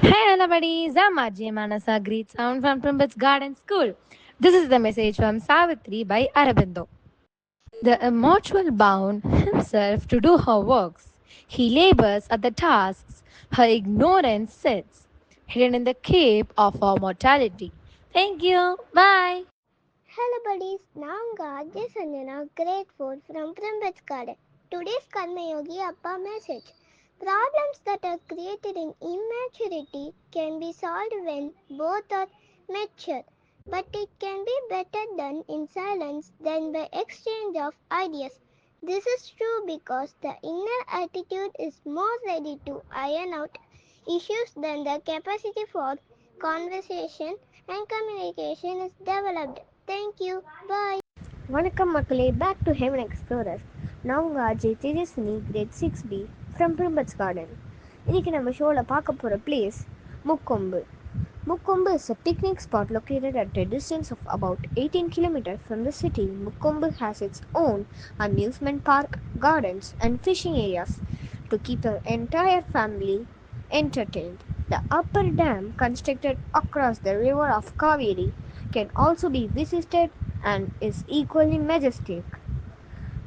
Hey everybody, I'm Ajay Manasa, great sound from Primbit's Garden School. This is the message from Savitri by Arabindo. The immortal bound himself to do her works. He labors at the tasks her ignorance sits, hidden in the cape of her mortality. Thank you. Bye. Hello buddies, நாங்க Ajay Sanjana great 4 from Primbit's Garden. Today's Karma Yogi Appa message. Problems that are created in immaturity can be solved when both are mature, but it can be better done in silence than by exchange of ideas. This is true because the inner attitude is more ready to iron out issues than the capacity for conversation and communication is developed. Thank you. Bye. வணக்கம் மக்களே, back to heaven explorer. நான் உங்கள் Ajay Tejaswini, grade 6B from பிரிம்பட்ஸ் garden. இன்றைக்கி நம்ம ஷோவில் பார்க்க போகிற place Mukkombu. Mukombu is a picnic spot located at a distance of about 18 kilometers from the city. Mukombu has its own amusement park, gardens, and fishing areas to keep the entire family entertained. The upper dam, constructed across the river of Kaveri, can also be visited and is equally majestic.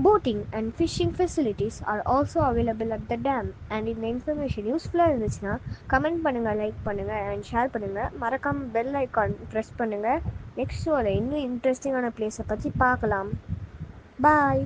Boating and fishing facilities are also available at the dam. And இந்த information யூஸ்ஃபுல்லாக இருந்துச்சுன்னா comment பண்ணுங்கள், like பண்ணுங்கள் and share பண்ணுங்கள். மறக்காமல் bell icon press பண்ணுங்கள். Next ஷோவில் இன்னும் இன்ட்ரெஸ்டிங்கான பிளேஸை பற்றி பார்க்கலாம். பாய்.